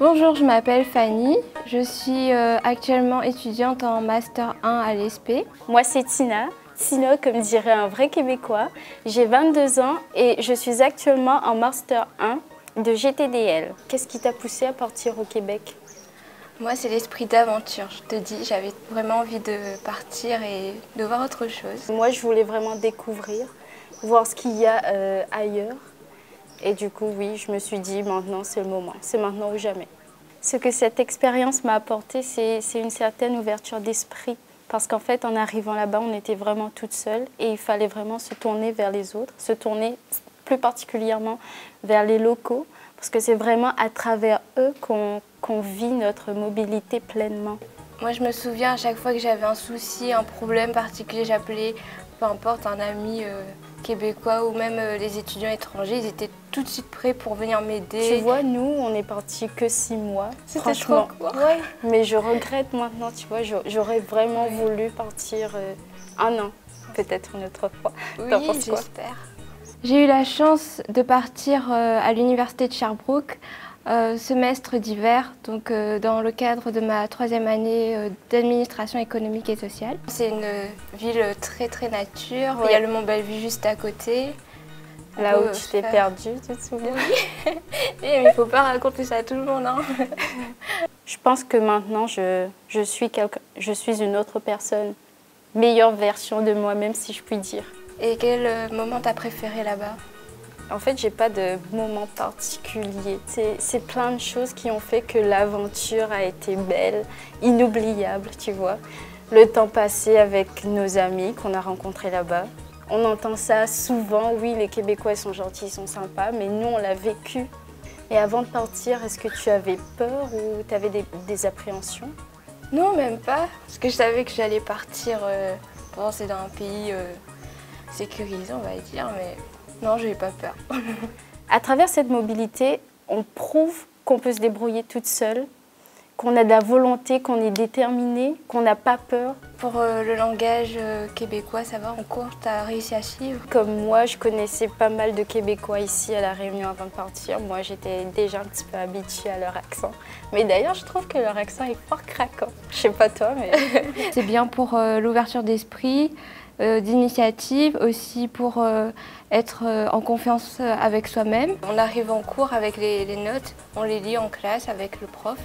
Bonjour, je m'appelle Fanny. Je suis actuellement étudiante en Master 1 à l'ESP. Moi, c'est Tina. Tina, comme dirait un vrai Québécois. J'ai 22 ans et je suis actuellement en Master 1 de GTDL. Qu'est-ce qui t'a poussé à partir au Québec? Moi, c'est l'esprit d'aventure. Je te dis, j'avais vraiment envie de partir et de voir autre chose. Moi, je voulais vraiment découvrir, voir ce qu'il y a ailleurs. Et du coup, oui, je me suis dit, maintenant, c'est le moment. C'est maintenant ou jamais. Ce que cette expérience m'a apporté, c'est une certaine ouverture d'esprit. Parce qu'en fait, en arrivant là-bas, on était vraiment toute seule et il fallait vraiment se tourner vers les autres, se tourner plus particulièrement vers les locaux, parce que c'est vraiment à travers eux qu'on vit notre mobilité pleinement. Moi, je me souviens à chaque fois que j'avais un souci, un problème particulier, j'appelais, peu importe, un ami québécois ou même les étudiants étrangers, ils étaient tout de suite prêts pour venir m'aider. Tu vois, nous, on n'est partis que 6 mois. C'était trop court. Ouais, mais je regrette maintenant, tu vois, j'aurais vraiment voulu partir un an, peut-être une autre fois. Oui, j'espère. J'ai eu la chance de partir à l'université de Sherbrooke, semestre d'hiver, donc dans le cadre de ma 3e année d'administration économique et sociale. C'est une ville très nature, il y a le Mont Bellevue juste à côté. Là où tu t'es perdue, tu te souviens? Oui, mais il ne faut pas raconter ça à tout le monde. Hein. Je pense que maintenant, je suis une autre personne, meilleure version de moi-même, si je puis dire. Et quel moment t'as préféré là-bas? En fait, j'ai pas de moment particulier. C'est plein de choses qui ont fait que l'aventure a été belle, inoubliable, tu vois. Le temps passé avec nos amis qu'on a rencontrés là-bas. On entend ça souvent, oui, les Québécois ils sont gentils, ils sont sympas, mais nous, on l'a vécu. Et avant de partir, est-ce que tu avais peur ou tu avais des appréhensions? Non, même pas, parce que je savais que j'allais partir, c'est dans un pays sécurisé, on va dire, mais non, je n'ai pas peur. À travers cette mobilité, on prouve qu'on peut se débrouiller toute seule, qu'on a de la volonté, qu'on est déterminé, qu'on n'a pas peur. Pour le langage québécois, ça va, en cours, tu as réussi à suivre? Comme moi, je connaissais pas mal de Québécois ici à La Réunion avant de partir. Moi, j'étais déjà un petit peu habituée à leur accent. Mais d'ailleurs, je trouve que leur accent est fort craquant. Je sais pas toi, mais... C'est bien pour l'ouverture d'esprit, d'initiative, aussi pour être en confiance avec soi-même. On arrive en cours avec les notes, on les lit en classe avec le prof.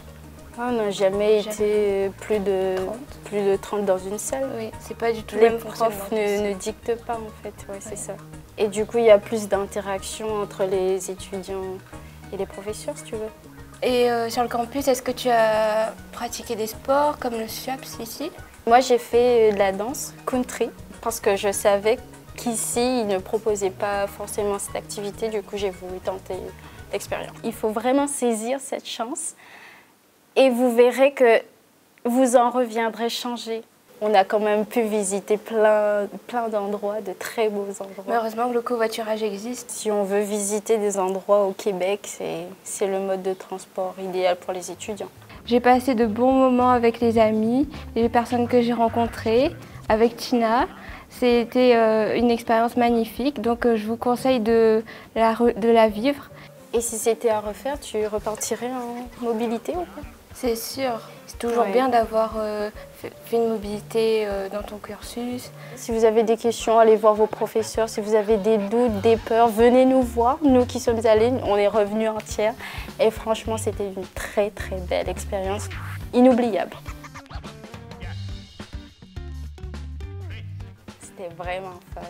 On n'a jamais été plus de 30 dans une salle. Oui, c'est pas du tout les le même profs ne dictent pas en fait, ouais, c'est ça. Et du coup, il y a plus d'interaction entre les étudiants et les professeurs, si tu veux. Et sur le campus, est-ce que tu as pratiqué des sports comme le SUAPS ici? Moi, j'ai fait de la danse country parce que je savais qu'ici, ils ne proposaient pas forcément cette activité. Du coup, j'ai voulu tenter l'expérience. Il faut vraiment saisir cette chance. Et vous verrez que vous en reviendrez changé. On a quand même pu visiter plein d'endroits, de très beaux endroits. Mais heureusement que le covoiturage existe. Si on veut visiter des endroits au Québec, c'est le mode de transport idéal pour les étudiants. J'ai passé de bons moments avec les amis, les personnes que j'ai rencontrées, avec Tina. C'était une expérience magnifique, donc je vous conseille de la vivre. Et si c'était à refaire, tu repartirais en mobilité ou pas? C'est sûr, c'est toujours bien d'avoir fait une mobilité dans ton cursus. Si vous avez des questions, allez voir vos professeurs. Si vous avez des doutes, des peurs, venez nous voir. Nous qui sommes allés, on est revenus entières. Et franchement, c'était une très belle expérience, inoubliable. C'était vraiment fun.